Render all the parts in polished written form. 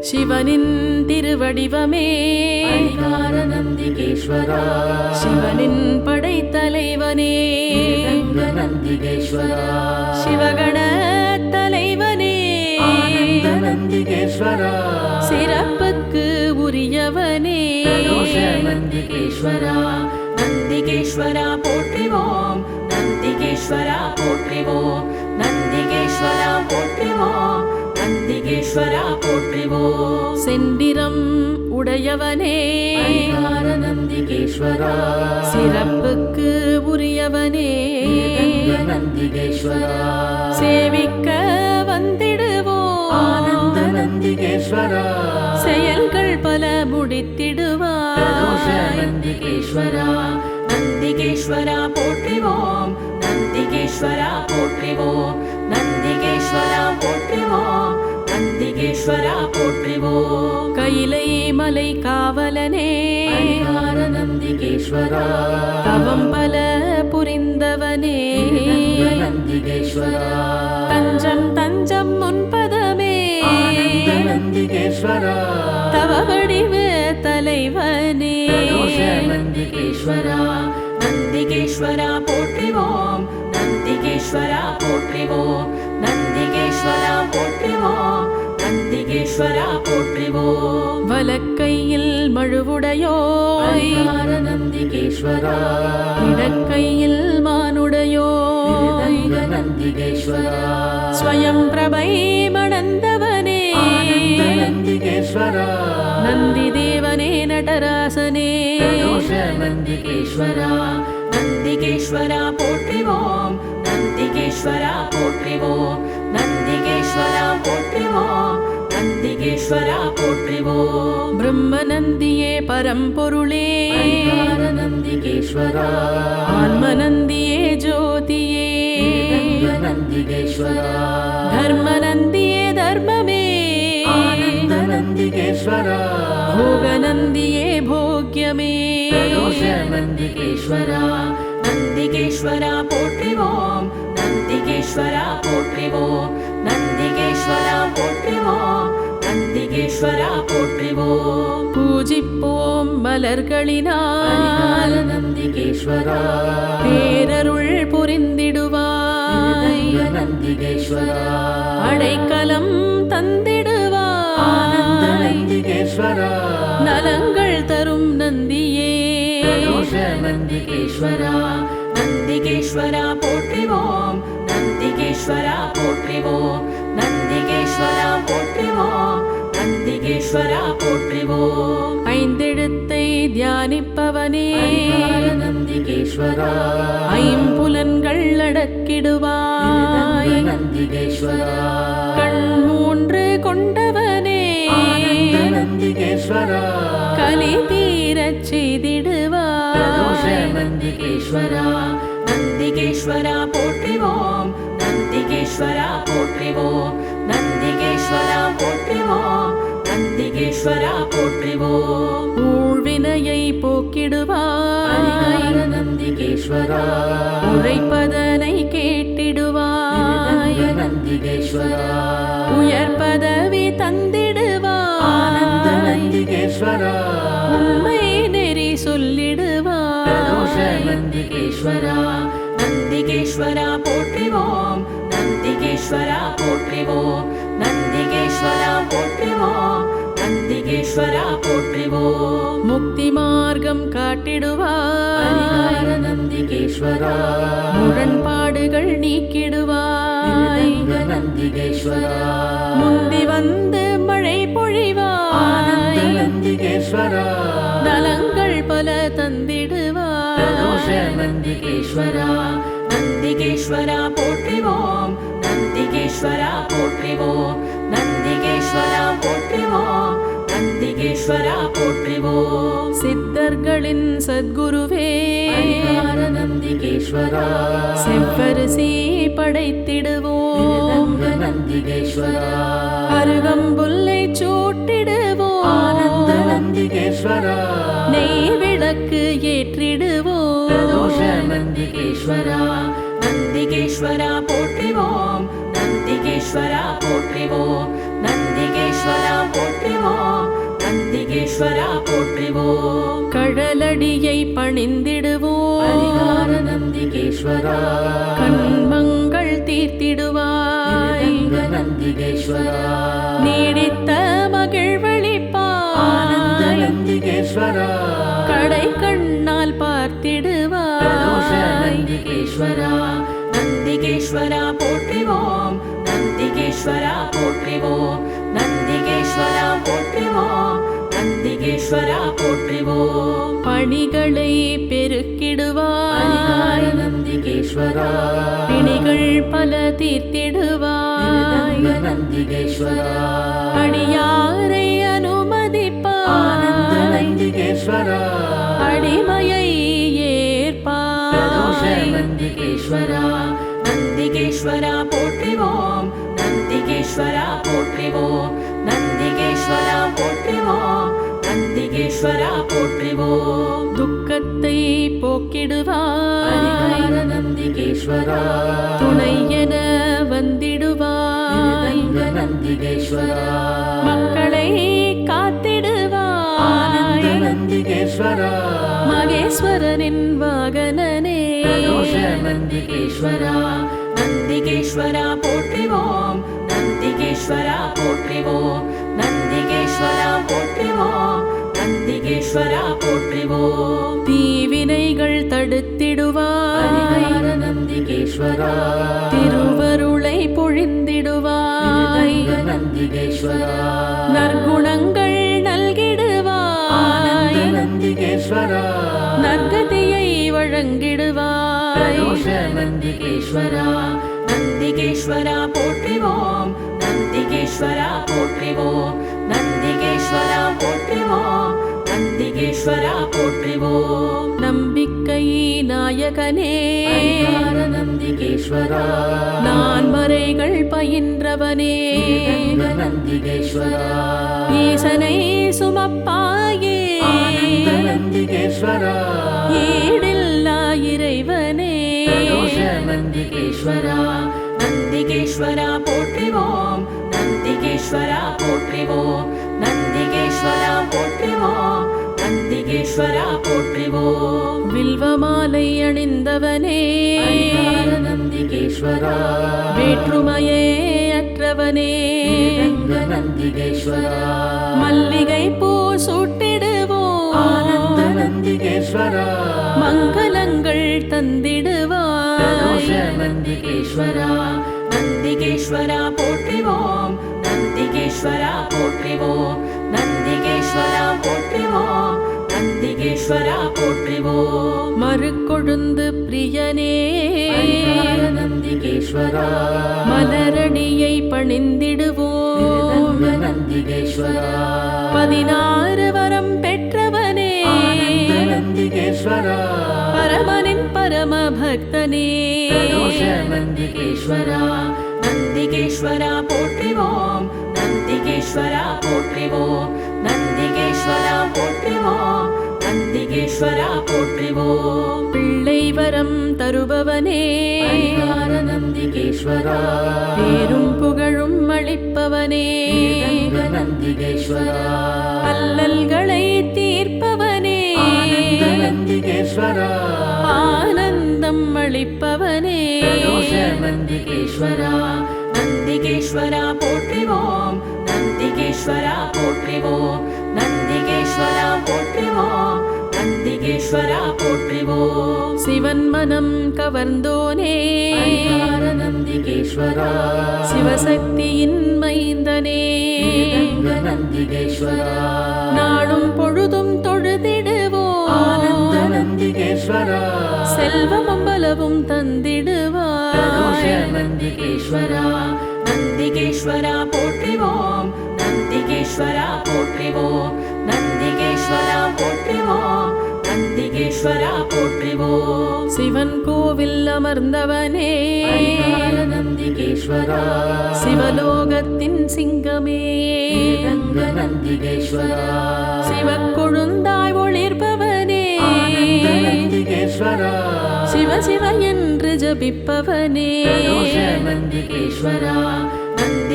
சிவனின் திருவடிவமே அரிகார நந்திகேஸ்வரா, சிவனின் படைத்தலைவனே நந்திகேஸ்வரா, சிவகண தலைவனே ஆனந்த நந்திகேஸ்வரா, சிறப்புக்கு உரியவனே நந்திகேஸ்வரா, நந்திகேஸ்வரா போற்றிவோம், நந்திகேஸ்வரா போற்றிவோம், நந்திகேஸ்வரா போற்றிவோம், நந்திகேஸ்வரா போற்றிவோம். செந்திரம் உடையவனே அரிகார நந்திகேஸ்வரா, சிறப்புக்கு உரியவனே நந்திகேஸ்வரா, சேவிக்க வந்திடுவோம் ஆனந்த நந்திகேஸ்வரா, செயல்கள் பல முடித்திடுவாய். நந்திகேஸ்வரா, நந்திகேஸ்வரா போற்றிவோம், நந்திகேஸ்வரா போற்றிவோம், நந்திகேஸ்வரா போற்றிவோம், நந்திகேஸ்வரா போற்றிவோம். கைலை மலை காவலனே அரிகார நந்திகேஸ்வரா, தவம் பல புரிந்தவனே நந்திகேஸ்வரா, தஞ்சம் தஞ்சம் முன்பதமே ஆனந்த நந்திகேஸ்வரா, தவ வடிவ தலைவனே நந்திகேஸ்வரா, நந்திகேஸ்வரா போற்றிவோம், நந்திகேஸ்வரா போற்றிவோம், நந்திகேஸ்வரா போற்றிவோம், நந்திகேஸ்வரா போற்றிவோம். வலக்கையில் மழுவுடையோய் அரிகார நந்திகேஸ்வரா, இடக்கையில் மானுடையோய் நந்திகேஸ்வரா, ஸ்வயம் பிரபை மணந்தவனே ஆனந்த நந்திகேஸ்வரா, நந்தி தேவனே நடராசனே நந்திகேஸ்வரா, நந்திகேஸ்வரா போற்றிவோம், நந்திகேஸ்வரா போற்றிவோம், நந்திகேஸ்வரா போற்றிவோம், நந்திகேஸ்வரா போற்றிவோம். பிரம்ம நந்தியே பரம்பொருளே அரிகார நந்திகேஸ்வரா, ஆன்ம நந்தியே ஜோதியே நந்திகேஸ்வரா, தர்ம நந்தியே தர்மமே ஆனந்த நந்திகேஸ்வரா, போக நந்தியே போக்யமே நந்திகேஸ்வரா, நந்திகேஸ்வரா போற்றிவோம், நந்திகேஸ்வரா போற்றிவோம், நந்திகேஸ்வரா போற்றிவோம், நந்திகேஸ்வரா போற்றிவோம். பூஜிப்போம் மலர்களினால் நந்திகேஸ்வரா, பேரருள் புரிந்திடுவாய். நந்திகேஸ்வரா, அடைக்கலம் தந்திடுவாய். நந்திகேஸ்வரா, நலங்கள் தரும் நந்தியே நந்திகேஸ்வரா, நந்திகேஸ்வரா போற்றிவோம், நந்திகேஸ்வரா போற்றிவோம், நந்திகேஸ்வரா போற்றிவோம், நந்திகேஸ்வரா போற்றிவோம். ஐந்தெழுத்தை தியானிப்பவனே நந்திகேஸ்வரா, ஐம்புலன்கள் அடக்கிடுவாய். நந்திகேஸ்வரா, கண் மூன்று கொண்டவனே நந்திகேஸ்வரா, கலி தீரச் செய்திடுவாய். நந்திகேஸ்வரா, நந்திகேஸ்வரா போற்றிவோம், நந்திகேஸ்வரா போற்றிவோம், நந்திகேஸ்வரா போற்றிவோம், நந்திகேஸ்வரா போற்றிவோம். ஊழ்வினையை போக்கிடுவாய். நந்திகேஸ்வரா, உரைப்பதனை கேட்டிடுவாய். நந்திகேஸ்வரா, உயர் பதவி தந்திடுவாய். நந்திகேஸ்வரா, உண்மை நெறி சொல்லிடுவாய். நந்திகேஸ்வரா, நந்திகேஸ்வரா போற்றிவோம், நந்திகேஸ்வரா போற்றிவோம், நந்திகேஸ்வரா போற்றிவோம், நந்திகேஸ்வரா போற்றிவோம். முக்தி மார்க்கம் காட்டிடுவாய். நந்திகேஸ்வரா, முரண்பாடுகள் நீக்கிடுவாய். நந்திகேஸ்வரா, முந்தி வந்து மழை பொழிவாய். நந்திகேஸ்வரா, நலங்கள் பல தந்திடுவாய். நந்திகேஸ்வரா, நந்திகேஸ்வரா போற்றிவோம், நந்திகேஸ்வரா போற்றிவோம், நந்திகேஸ்வரா போற்றிவோம், நந்திகேஸ்வரா போற்றிவோம். சித்தர்களின் சத்குருவே நந்திகேஸ்வரா, செவ்வரிசி படைத்திடுவோம். நந்திகேஸ்வரா, அருகம்புல்லை சூட்டிடுவோம். நந்திகேஸ்வரா, நெய் விளக்கு ஏற்றிடுவோம். நந்திகேஸ்வரா, நந்திகேஸ்வரா போற்றிவோம், நந்திகேஸ்வரா போற்றிவோம் நந்திகேஸ்வரா போற்றிவோம் நந்திகேஸ்வரா போற்றிவோம் கடலடியை பணிந்திடுவோம் பரிகார நந்திகேஸ்வரா கண்மங்கள் தீர்த்திடுவாய் ரங்க நந்திகேஸ்வரா நீடித்த ஆனந்த மகிழ்வளிப்பாய் நந்திகேஸ்வரா கடை கண்ணால் பிரதோஷ பார்த்திடுவாய் நந்திகேஸ்வரா நந்திகேஸ்வரா போற்றிவோம் நந்திகேஸ்வரா போற்றிவோம் நந்திகேஸ்வரா போற்றிவோம் நந்திகேஸ்வரா போற்றிவோம் பணிகளை பரிகார பெருக்கிடுவாய் நந்திகேஸ்வரா பிணிகள் பல தீர்த்திடுவாய் ரங்க நந்திகேஸ்வரா அடியாரை ஆனந்த அனுமதிப்பாய் நந்திகேஸ்வரா அடிமையை பிரதோஷ ஏற்பாய் நந்திகேஸ்வரா நந்திகேஸ்வரா போற்றிவோம் நந்திகேஸ்வரா போற்றிவோம் நந்திகேஸ்வரா போற்றிவோம் நந்திகேஸ்வரா போற்றிவோம் துக்கத்தை போக்கிடுவாய் பரிகார நந்திகேஸ்வரா துணை என வந்திடுவாய் ரங்க நந்திகேஸ்வரா மக்களை ஆனந்த காத்திடுவாய் நந்திகேஸ்வரா மகேஸ்வரனின் வாகனனே பிரதோஷ நந்திகேஸ்வரா நந்திகேஸ்வரா போற்றிவோம் நந்திகேஸ்வரா போற்றிவோம் நந்திகேஸ்வரா போற்றிவோம் நந்திகேஸ்வரா போற்றிவோம் தீவினைகள் தடுத்திடுவாய் பரிகார நந்திகேஸ்வரா திருவருளை பொழிந்திடுவாய் ரங்க நந்திகேஸ்வரா நற்குணங்கள் ஆனந்த நல்கிடுவாய் நந்திகேஸ்வரா நற்கதியை வழங்கிடுவாய் பிரதோஷ நந்திகேஸ்வரா நந்திகேஸ்வரா போற்றிவோம் நந்திகேஸ்வரா போற்றிவோம் நந்திகேஸ்வரா போற்றிவோம் நந்திகேஸ்வரா போற்றிவோம் நம்பிக்கை நாயகனே பரிகார நந்திகேஸ்வரா நான் மறைகள் பயின்றவனே ரங்க நந்திகேஸ்வரா ஈசனை சுமப்பாயே ஆனந்த நந்திகேஸ்வரா ஈடில்லா இறைவனே பிரதோஷ நந்திகேஸ்வரா நந்திகேஸ்வரா போற்றிவோம் நந்திகேஸ்வரா போற்றிவோம் நந்திகேஸ்வரா போற்றிவோம் நந்திகேஸ்வரா போற்றிவோம் வில்வமாலை அணிந்தவனே பரிகார நந்திகேஸ்வரா வேற்றுமையே அற்றவனே ரங்க நந்திகேஸ்வரா மல்லிகை பூ ஆனந்த சூட்டிடுவோம் நந்திகேஸ்வரா மங்களங்கள் பிரதோஷ தந்திடுவாய் நந்திகேஸ்வரா நந்திகேஸ்வரா போற்றிவோம் நந்திகேஸ்வரா போற்றிவோம் நந்திகேஸ்வரா போற்றிவோம் நந்திகேஸ்வரா போற்றிவோம் மறுக்கொழுந்து பிரியனே பரிகார நந்திகேஸ்வரா மலரடியை பணிந்திடுவோம் ரங்க நந்திகேஸ்வரா 16 வரம் பெற்றவனே ஆனந்த நந்திகேஸ்வரா பரமனின் பரம பக்தனே பிரதோஷ நந்திகேஸ்வரா நந்திகேஸ்வரா போற்றிவோம் நந்திகேஸ்வரா போற்றிவோம் நந்திகேஸ்வரா போற்றிவோம் நந்திகேஸ்வரா போற்றிவோம் பிள்ளை வரம் தருபவனே பரிகார நந்திகேஸ்வரா பேரும் புகழும் அளிப்பவனே ரங்க நந்திகேஸ்வரா அல்லல்களை தீர்ப்பவனே ஆனந்த நந்திகேஸ்வரா ஆனந்தம் அளிப்பவனே பிரதோஷ நந்திகேஸ்வரா நந்திகேஸ்வரா போற்றிவோம் நந்திகேஸ்வரா போற்றிவோம் நந்திகேஸ்வரா போற்றிவோம் நந்திகேஸ்வரா போற்றிவோம் சிவன் மனம் கவர்ந்தோனே பரிகார நந்திகேஸ்வரா சிவசக்தியின் மைந்தனே ரங்க நந்திகேஸ்வரா நாளும் பொழுதும் ஆனந்த தொழுதிடுவோம் நந்திகேஸ்வரா செல்வமும் பலவும் பிரதோஷ தந்திடுவாய் நந்திகேஸ்வரா நந்திகேஸ்வரா போற்றிவோம் நந்திகேஸ்வரா போற்றிவோம் நந்திகேஸ்வரா போற்றிவோம் நந்திகேஸ்வரா போற்றிவோம் சிவன் கோவில் அமர்ந்தவனே பரிகார நந்திகேஸ்வரா சிவலோகத்தின் சிங்கமே ரங்க நந்திகேஸ்வரா சிவக்கொழுந்தாய் ஒளிர்பவனே ஆனந்த நந்திகேஸ்வரா சிவ சிவ என்று ஜபிப்பவனே பிரதோஷ நந்திகேஸ்வரா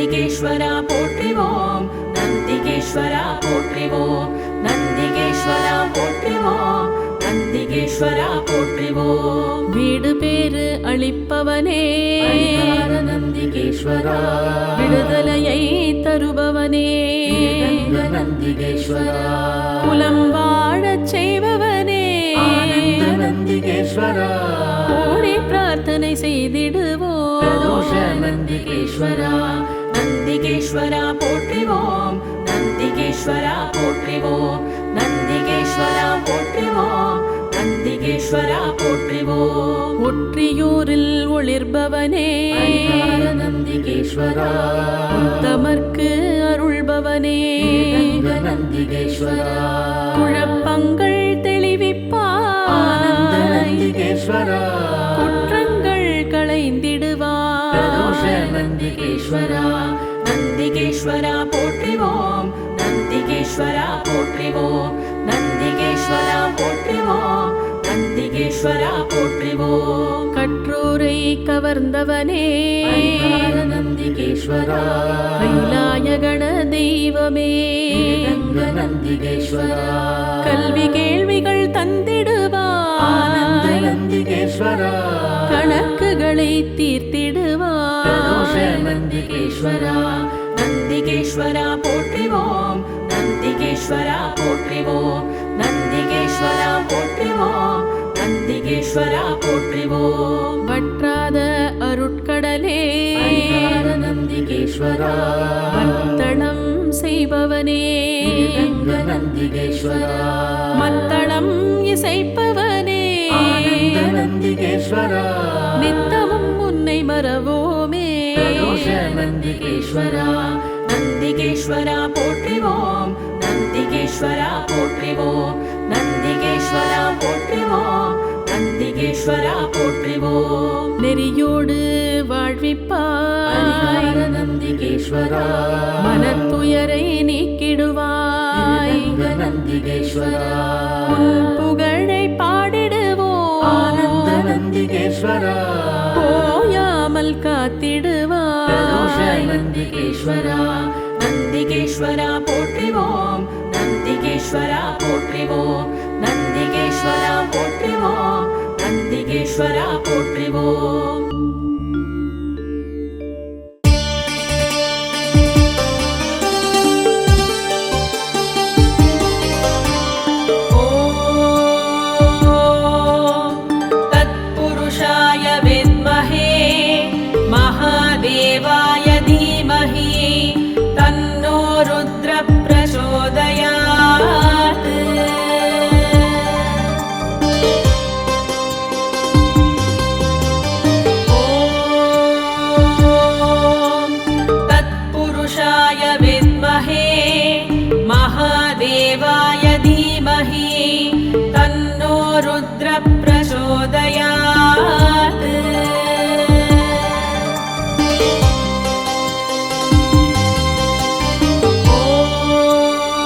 நந்திகேஸ்வரா போற்றிவோம் நந்திகேஸ்வரா போற்றிவோம் நந்திகேஸ்வரா போற்றிவோம் நந்திகேஸ்வரா போற்றிவோம் வீடு பேறு அளிப்பவனே ஹரிஹர நந்திகேஸ்வரா விடுதலையை தருபவனே ஸ்ரீரங்க நந்திகேஸ்வரா குலம் வாழச் செய்பவனே ஆனந்த நந்திகேஸ்வரா கோடி பிரார்த்தனை செய்திடுவோம் பிரதோஷ நந்திகேஸ்வரா நந்திகேஸ்வரா போற்றிவோம் நந்திகேஸ்வரா போற்றிவோம் நந்திகேஸ்வரா போற்றிவோம் நந்திகேஸ்வரா போற்றிவோம் ஒற்றியூரில் ஒளிர்பவனே ஹரிஹர நந்திகேஸ்வரா தமர்க்கு அருள்பவனே ஸ்ரீரங்க நந்திகேஸ்வரா குழப்பங்கள் ஆனந்த தெளிவிப்பாய் நந்திகேஸ்வரா குற்றங்கள் பிரதோஷ களைந்திடுவாய் நந்திகேஸ்வரா நந்திகேஸ்வரா போற்றிவோம் நந்திகேஸ்வரா போற்றிவோம் நந்திகேஸ்வரா போற்றிவோம் நந்திகேஸ்வரா போற்றிவோம் கற்றோரை கவர்ந்தவனே ஹரிஹர நந்திகேஸ்வரா கைலாய கண தெய்வமே ஸ்ரீரங்க நந்திகேஸ்வரா கல்வி கேள்விகள் ஆனந்த தந்திடுவாய் நந்திகேஸ்வரா கணக்குகளை பிரதோஷ தீர்த்திடுவாய் நந்திகேஸ்வரா நந்திகேஸ்வரா போற்றிவோம் நந்திகேஸ்வரா போற்றிவோம் நந்திகேஸ்வரா போற்றிவோம் நந்திகேஸ்வரா போற்றிவோம் வற்றாத அருட்கடலே ஹரிஹர நந்திகேஸ்வரா மத்தளம் செய்பவனே ஸ்ரீரங்க நந்திகேஸ்வரா மத்தளம் இசைப்பவனே ஆனந்த நந்திகேஸ்வரா நித்தமும் உன்னை மறவோமே பிரதோஷ நந்திகேஸ்வரா நந்திகேஸ்வரா போற்றிவோம் நந்திகேஸ்வரா போற்றிவோம் நந்திகேஸ்வரா போற்றிவோம் நந்திகேஸ்வரா போற்றிவோம் நெறியோடு வாழ்விப்பாய் ஹரிஹர நந்திகேஸ்வரா மனத்துயரை நீக்கிடுவாய் ஸ்ரீரங்க நந்திகேஸ்வரா உன் புகழை ஆனந்த பாடிடுவோம் நந்திகேஸ்வரா போயாமல் பிரதோஷ காத்திடுவாய் நந்திகேஸ்வரா நந்திகேஸ்வரா போற்றிவோம் நந்திகேஸ்வரா போற்றிவோம் நந்திகேஸ்வரா போற்றிவோம் நந்திகேஸ்வரா போற்றிவோம் ஓம் தத்புருஷாய வித்மஹே மகாதேவாய தீமஹி தன்னோ ருத்ர பிரசோதயாத் ஓம் தத்புருஷாய வித்மஹே மகாதேவாய தீமஹி தன்னோ ருத்ர பிரசோதயாத்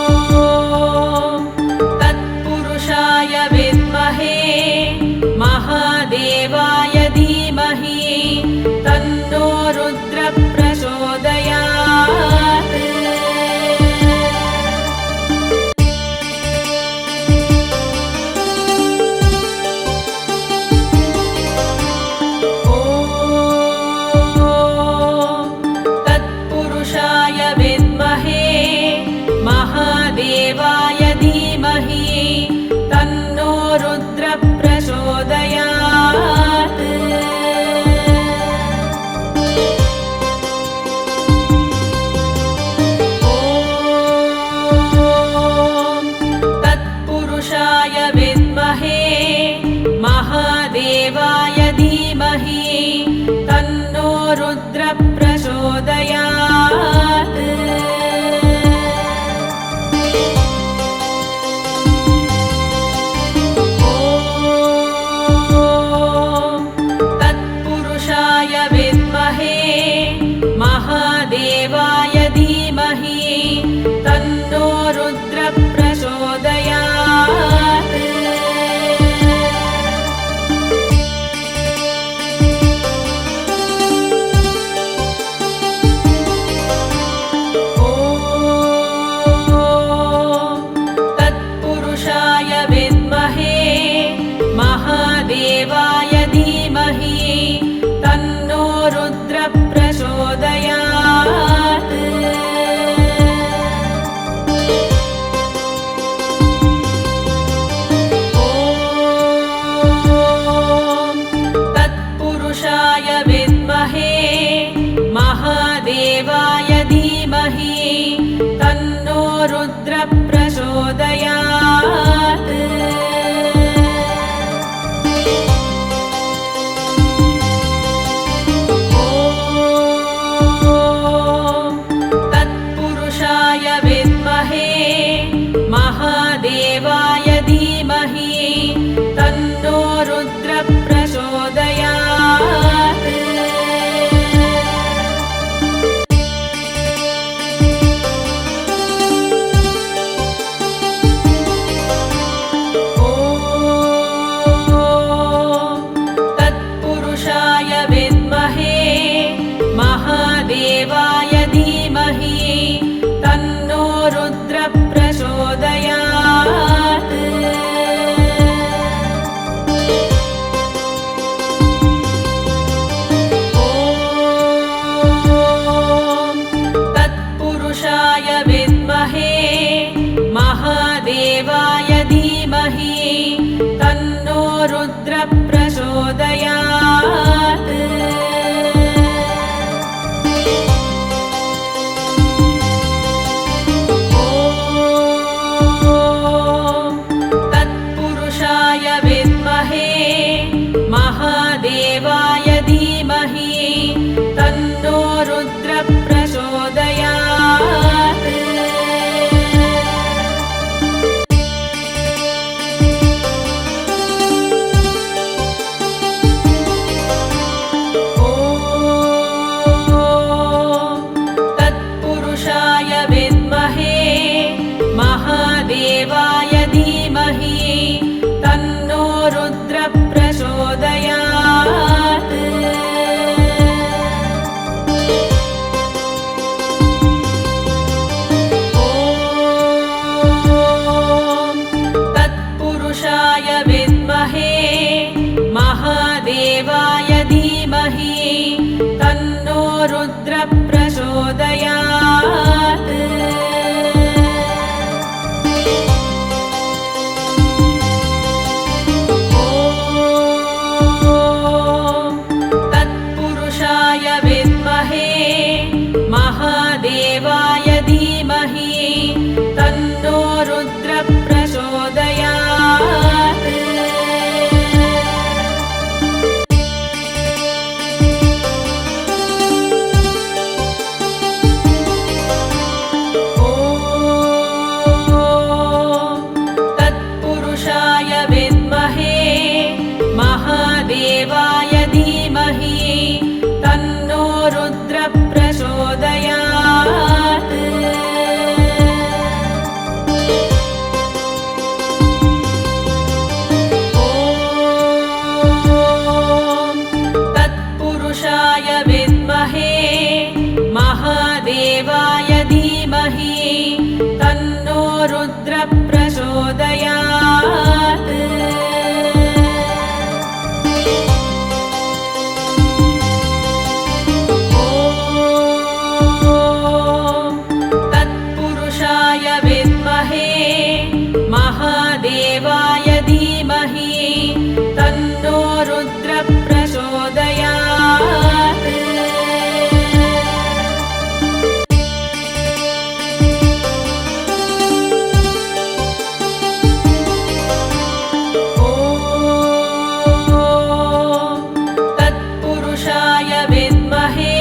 ஓம் தத்புருஷாய வித்மஹே மகாதேவாய தீமஹி தன்னோ ருத்ர பிரசோதயாத் ஓம் தத்புருஷாய வித்மஹே மகாதேவாய தீமஹி தன்னோ ருத்ர பிரசோதயாத் ஓம் தத்புருஷாய வித்மஹே மகாதேவாய தீமஹி தன்னோ ருத்ர பிரசோதயாத் ஓம் தத்புருஷாய வித்மஹே மகாதேவாய தீமஹி தன்னோ ருத்ர பிரசோதயாத் महादेवाय धीमहि तन्नो रुद्र प्रचोदयात्। ॐ तत्पुरुषाय विद्महे महादेवाय धीमहि तन्नो रुद्र प्रचोदयात्। ॐ तत्पुरुषाय विद्महे महादेवाय धीमहि तन्नो रुद्र प्रचोदयात्। ॐ तत्पुरुषाय विद्महे महादेवाय धीमहि तन्नो रुद्र प्रचोदयात्। ॐ तत्पुरुषाय विद्महे महादेवाय धीमहि तन्नो रुद्र प्रचोदयात्। ॐ तत्पुरुषाय विद्महे महादेवाय धीमहि तन्नो रुद्र प्रचोदयात्। ॐ तत्पुरुषाय विद्महे महादेवाय धीमहि तन्नो रुद्र प्रचोदयात्। ॐ तत्पुरुषाय विद्महे महादेवाय धीमहि तन्नो रुद्र प्रचोदयात्। ॐ तत्पुरुषाय विद्महे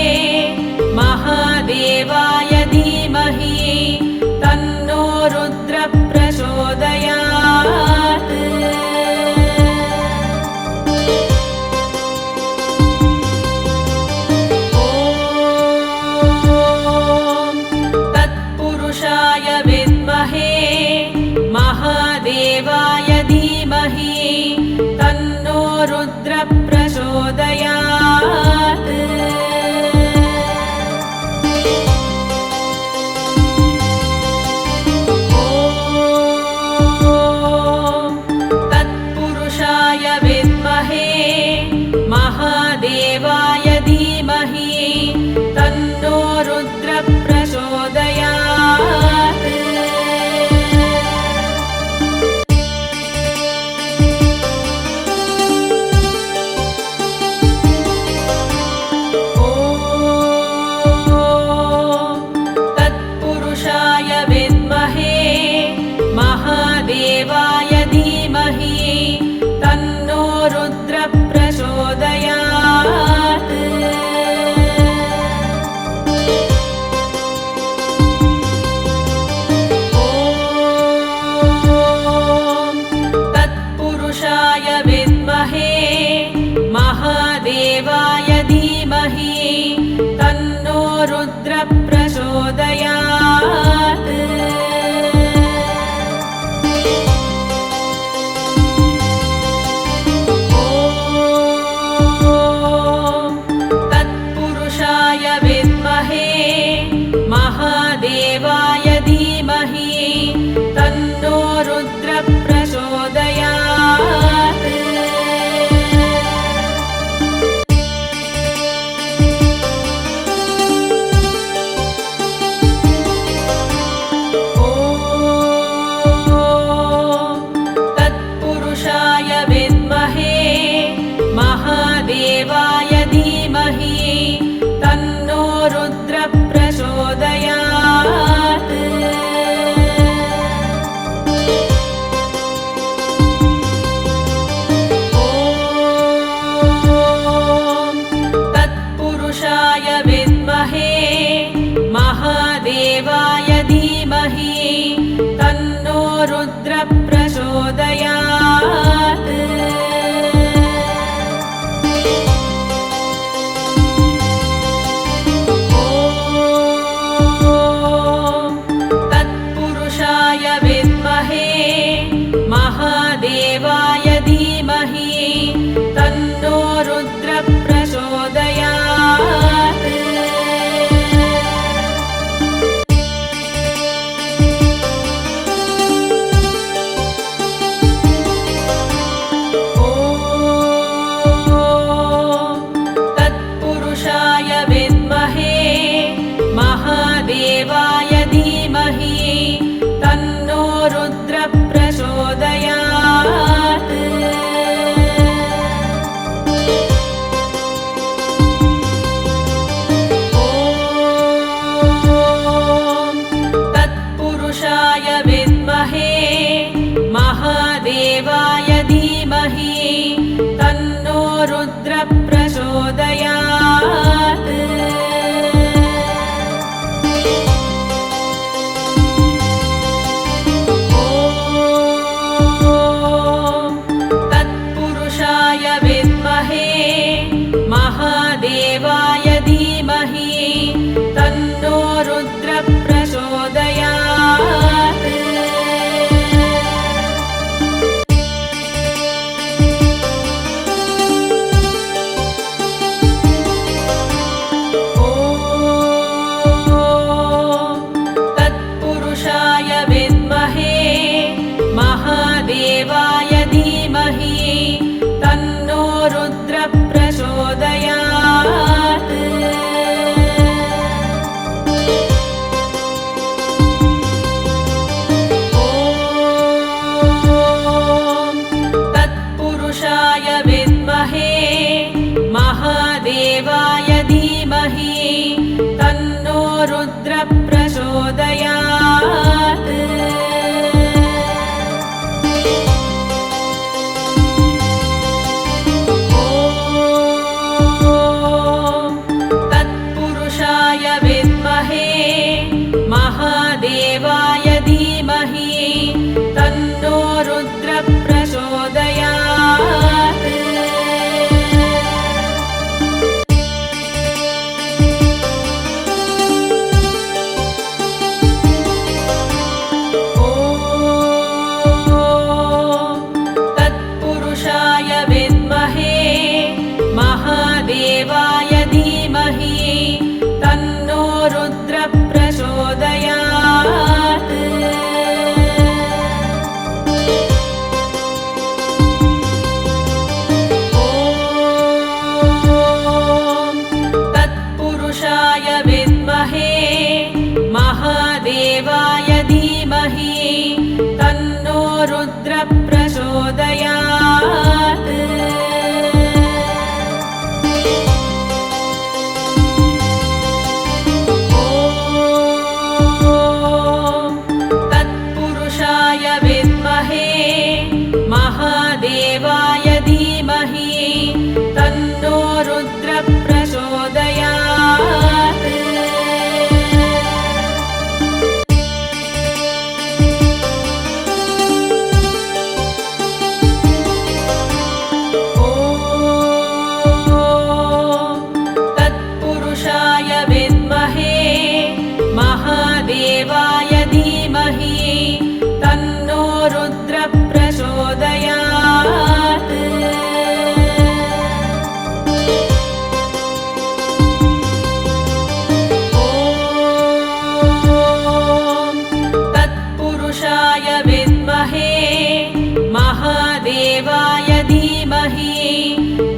महादेवाय धीमहि तन्नो रुद्र प्रचोदयात्। ॐ तत्पुरुषाय विद्महे महादेवाय धीमहि तन्नो रुद्र प्रचोदयात्। ॐ धीमहि तन्नो रुद्र प्रचोदयात्। ॐ तत्पुरुषाय विद्महे महादेवाय धीमहि तन्नो रुद्र प्रचोदयात्। ॐ तत्पुरुषाय विद्महे महादेवाय धीमहि तन्नो रुद्र प्रचोदयात्। ॐ तत्पुरुषाय विद्महे महादेवाय धीमहि तन्नो रुद्र प्रचोदयात्। ॐ तत्पुरुषाय विद्महे महादेवाय धीमहि तन्नो रुद्र प्रचोदयात्। ॐ तत्पुरुषाय विद्महे महादेवाय धीमहि तन्नो रुद्र प्रचोदयात्। ॐ तत्पुरुषाय विद्महे महादेवाय धीमहि तन्नो रुद्र प्रचोदयात्। ॐ तत्पुरुषाय विद्महे महादेवाय धीमहि तन्नो रुद्र प्रचोदयात्। ॐ तत्पुरुषाय विद्महे महादेवाय धीमहि तन्नो रुद्र प्रचोदयात्। ॐ तत्पुरुषाय विद्महे महादेवाय धीमहि तन्नो रुद्र प्रचोदयात्। ॐ तत्पुरुषाय विद्महे महादेवाय धीमहि तन्नो रुद्र प्रचोदयात्। ॐ तत्पुरुषाय विद्महे महादेवाय धीमहि तन्नो रुद्र प्रचोदयात्। ॐ तत्पुरुषाय विद्महे महादेवाय धीमहि तन्नो रुद्र प्रचोदयात्। ॐ तत्पुरुषाय विद्महे महादेवाय धीमहि तन्नो रुद्र प्रचोदयात्। ॐ तत्पुरुषाय विद्महे महादेवाय धीमहि तन्नो रुद्र प्रचोदयात्। ॐ तत्पुरुषाय विद्महे महादेवाय धीमहि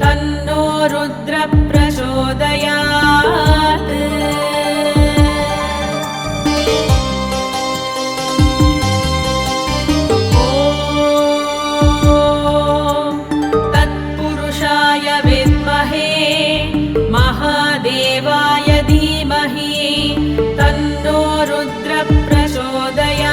तन्नो रुद्र प्रचोदयात्। तत्पुरुषाय विद्महे महादेवाय धीमहि तन्नो रुद्र प्रचोदयात्।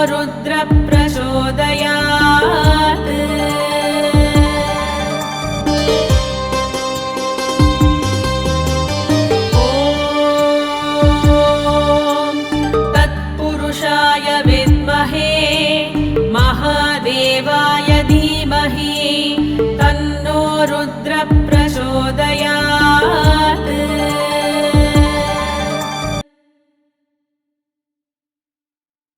रुद्र प्रचोदयात् ॐ तत्पुरुषाय विद्महे महादेवाय